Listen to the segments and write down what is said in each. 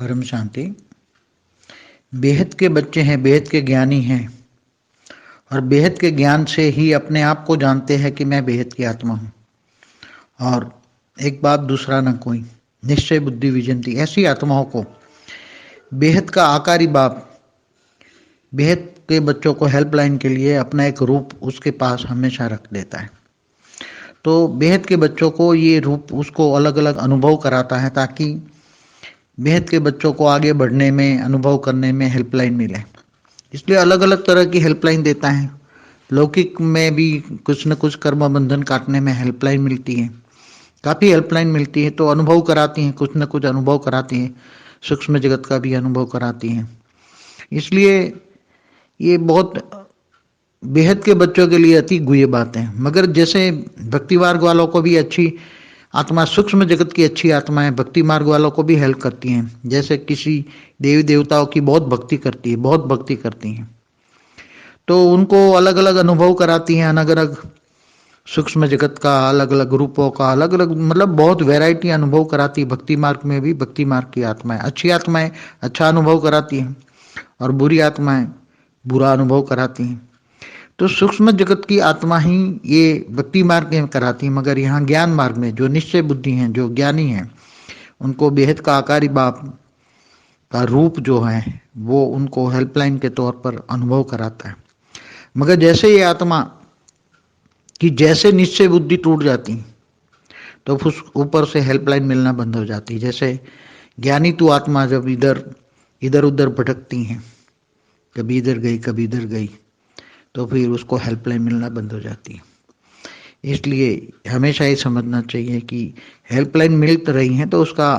परम शांति। बेहद के बच्चे हैं, बेहद के ज्ञानी हैं और बेहद के ज्ञान से ही अपने आप को जानते हैं कि मैं बेहद की आत्मा हूँ और एक बाप दूसरा न कोई, निश्चय बुद्धि विजंती। ऐसी आत्माओं को बेहद का आकारी बाप बेहद के बच्चों को हेल्पलाइन के लिए अपना एक रूप उसके पास हमेशा रख देता है। तो बेहद के बच्चों को ये रूप उसको अलग अलग अनुभव कराता है ताकि बेहद के बच्चों को आगे बढ़ने में, अनुभव करने में हेल्पलाइन मिले। इसलिए अलग अलग तरह की हेल्पलाइन देता है। लौकिक में भी कुछ न कुछ कर्म बंधन काटने में हेल्पलाइन मिलती है, काफ़ी हेल्पलाइन मिलती है। तो अनुभव कराती हैं, कुछ न कुछ अनुभव कराती हैं, सूक्ष्म जगत का भी अनुभव कराती हैं। इसलिए ये बहुत बेहद के बच्चों के लिए अति गुह्य बात है। मगर जैसे भक्ति मार्ग वालों को भी अच्छी आत्मा, सूक्ष्म जगत की अच्छी आत्माएं भक्ति मार्ग वालों को भी हेल्प करती हैं। जैसे किसी देवी देवताओं की बहुत भक्ति करती है, बहुत भक्ति करती हैं, तो उनको अलग अलग अनुभव कराती हैं, अलग अलग सूक्ष्म जगत का, अलग अलग रूपों का, अलग अलग मतलब बहुत वैरायटी अनुभव कराती है। भक्ति मार्ग में भी भक्ति मार्ग की आत्माएं, अच्छी आत्माएं अच्छा अनुभव कराती हैं और बुरी आत्माएं बुरा अनुभव कराती हैं। तो सूक्ष्म जगत की आत्मा ही ये भक्ति मार्ग में कराती है। मगर यहाँ ज्ञान मार्ग में जो निश्चय बुद्धि हैं, जो ज्ञानी हैं, उनको बेहद का आकारी बाप का रूप जो है वो उनको हेल्पलाइन के तौर पर अनुभव कराता है। मगर जैसे ये आत्मा कि जैसे निश्चय बुद्धि टूट जाती तो उस ऊपर से हेल्पलाइन मिलना बंद हो जाती। जैसे ज्ञानी तू आत्मा जब इधर इधर उधर भटकती हैं, कभी इधर गई कभी इधर गई, तो फिर उसको हेल्पलाइन मिलना बंद हो जाती है। इसलिए हमेशा ये समझना चाहिए कि हेल्पलाइन मिल तो रही हैं तो उसका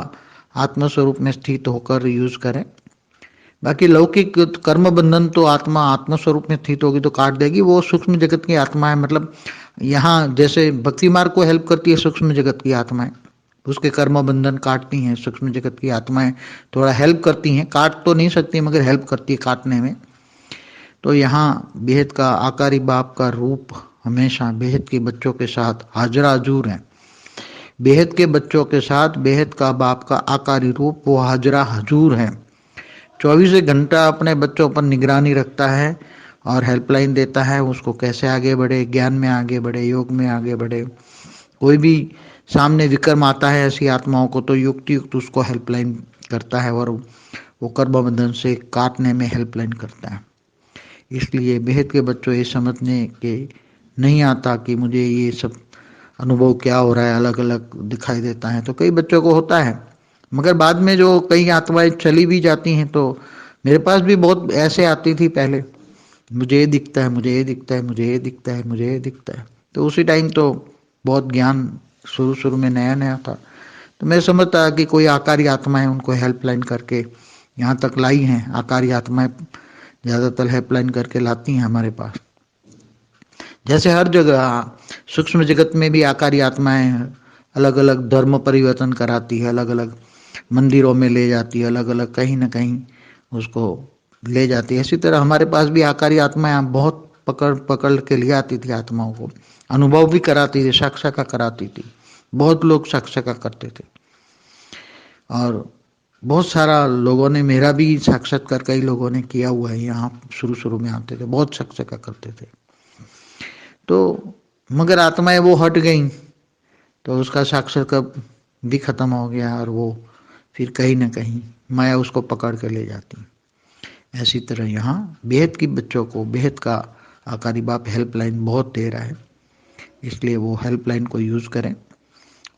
आत्मस्वरूप में स्थित होकर यूज करें। बाकी लौकिक कर्म बंधन तो आत्मा आत्मस्वरूप में स्थित होगी तो काट देगी, वो सूक्ष्म जगत की आत्मा है। मतलब यहाँ जैसे भक्ति मार्ग को हेल्प करती है सूक्ष्म जगत की आत्माएं, उसके कर्म बंधन काटती हैं सूक्ष्म जगत की आत्माएं, थोड़ा हेल्प करती हैं, काट तो नहीं सकती मगर हेल्प करती है काटने में। तो यहाँ बेहद का आकारी बाप का रूप हमेशा बेहद के बच्चों के साथ हाजरा हजूर है। बेहद के बच्चों के साथ बेहद का बाप का आकारी रूप वो हाजरा हजूर है। 24 घंटा अपने बच्चों पर निगरानी रखता है और हेल्पलाइन देता है, उसको कैसे आगे बढ़े, ज्ञान में आगे बढ़े, योग में आगे बढ़े। कोई भी सामने विक्रम आता है ऐसी आत्माओं को तो युक्ति युक्त उसको हेल्पलाइन करता है और वो कर्म बंधन से काटने में हेल्पलाइन करता है। इसलिए बेहद के बच्चों ये समझने के नहीं आता कि मुझे ये सब अनुभव क्या हो रहा है, अलग अलग दिखाई देता है। तो कई बच्चों को होता है, मगर बाद में जो कई आत्माएं चली भी जाती हैं तो मेरे पास भी बहुत ऐसे आती थी पहले, मुझे ये दिखता है, मुझे ये दिखता है, मुझे ये दिखता है, मुझे ये दिखता है। तो उसी टाइम तो बहुत ज्ञान शुरू शुरू में नया नया था, तो मैं समझता कि कोई आकारी आत्माएं उनको हेल्पलाइन करके यहाँ तक लाई हैं। आकारी आत्माएं ज़्यादातर हेल्पलाइन करके लाती हैं हमारे पास। जैसे हर जगह सूक्ष्म जगत में भी आकारी आत्माएं अलग अलग धर्म परिवर्तन कराती है, अलग अलग मंदिरों में ले जाती है, अलग अलग कहीं ना कहीं उसको ले जाती है। इसी तरह हमारे पास भी आकारी आत्माएं बहुत पकड़ पकड़ के ले आती थी, आत्माओं को अनुभव भी कराती थी, साक्षात्कार कराती थी। बहुत लोग साक्षात्कार करते थे और बहुत सारा लोगों ने, मेरा भी साक्षात्कार कई लोगों ने किया हुआ है। यहाँ शुरू शुरू में आते थे, बहुत साक्षात्कार करते थे। तो मगर आत्माएं वो हट गई तो उसका साक्षात्कार भी खत्म हो गया और वो फिर कहीं ना कहीं माया उसको पकड़ कर ले जाती। ऐसी तरह यहाँ बेहद की बच्चों को बेहद का आकारी बाप हेल्पलाइन बहुत दे रहा है। इसलिए वो हेल्पलाइन को यूज़ करें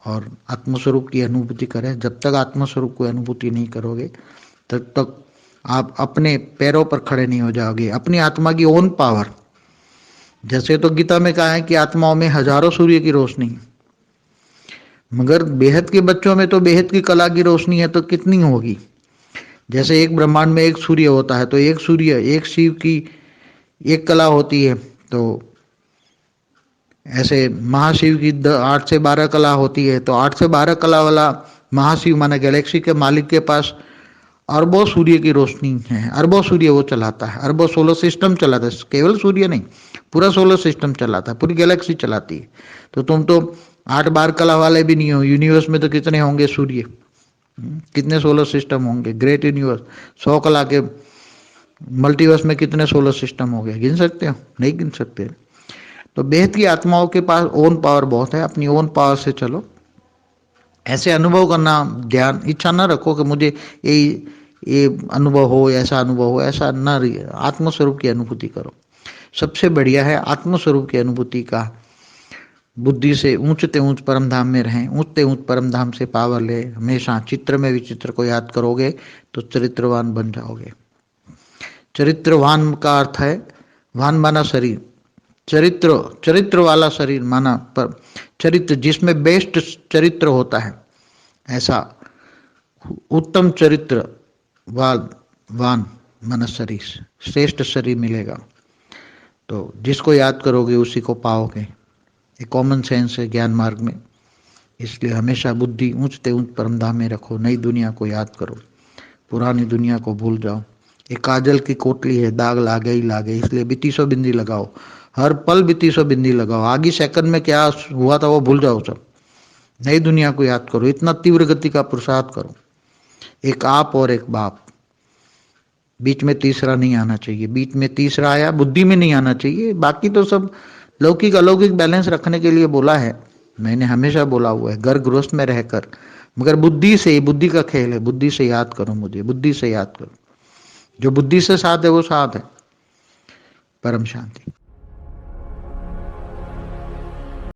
और आत्मस्वरूप की अनुभूति करें। जब तक आत्मस्वरूप की अनुभूति नहीं करोगे तब तक आप अपने पैरों पर खड़े नहीं हो जाओगे, अपनी आत्मा की ओन पावर। जैसे तो गीता में कहा है कि आत्माओं में हजारों सूर्य की रोशनी, मगर बेहद के बच्चों में तो बेहद की कला की रोशनी है तो कितनी होगी। जैसे एक ब्रह्मांड में एक सूर्य होता है तो एक सूर्य, एक शिव की एक कला होती है, तो ऐसे महाशिव की 8 से 12 कला होती है। तो 8 से 12 कला वाला महाशिव माना गैलेक्सी के मालिक के पास अरबों सूर्य की रोशनी है, अरबों सूर्य वो चलाता है, अरबों सोलर सिस्टम चलाता है। केवल सूर्य नहीं, पूरा सोलर सिस्टम चलाता है, पूरी गैलेक्सी चलाती है। तो तुम तो 8 बार कला वाले भी नहीं हो, यूनिवर्स में तो कितने होंगे सूर्य। कितने सोलर सिस्टम होंगे, ग्रेट यूनिवर्स, 100 कला के मल्टीवर्स में कितने सोलर सिस्टम हो गए, गिन सकते हो? नहीं गिन सकते। तो बेहद की आत्माओं के पास ओन पावर बहुत है, अपनी ओन पावर से चलो। ऐसे अनुभव करना, ज्ञान, इच्छा न रखो कि मुझे ये अनुभव हो, ऐसा अनुभव हो, ऐसा न रही। आत्मस्वरूप की अनुभूति करो। सबसे बढ़िया है आत्मस्वरूप की अनुभूति का। बुद्धि से ऊंचते ऊंच परम धाम में रहें, ऊंचते ऊंच परम धाम से पावर ले। हमेशा चित्र में विचित्र को याद करोगे तो चरित्रवान बन जाओगे। चरित्रवान का अर्थ है, वान माना शरीर, चरित्र, चरित्र वाला शरीर माना, पर चरित्र जिसमें बेस्ट चरित्र होता है, ऐसा उत्तम चरित्र वान, वान माना शरीर, श्रेष्ठ शरीर मिलेगा। तो जिसको याद करोगे उसी को पाओगे। ये कॉमन सेंस है ज्ञान मार्ग में। इसलिए हमेशा बुद्धि ऊंचते ऊंच परमधाम में रखो, नई दुनिया को याद करो, पुरानी दुनिया को भूल जाओ। एक काजल की कोटली है, दाग लागे ही लागे, इसलिए बितीसो बिंदी लगाओ, हर पल बितीसो बिंदी लगाओ। आगे सेकंड में क्या हुआ था वो भूल जाओ सब, नई दुनिया को याद करो। इतना तीव्र गति का पुरुषार्थ करो। एक आप और एक बाप, बीच में तीसरा नहीं आना चाहिए। बीच में तीसरा आया, बुद्धि में नहीं आना चाहिए। बाकी तो सब लौकिक अलौकिक बैलेंस रखने के लिए बोला है, मैंने हमेशा बोला हुआ है, घर गृहस्थ में रहकर, मगर बुद्धि से, बुद्धि का खेल है, बुद्धि से याद करो मुझे, बुद्धि से याद करो। जो बुद्धि से साथ है वो साथ है। परम शांति।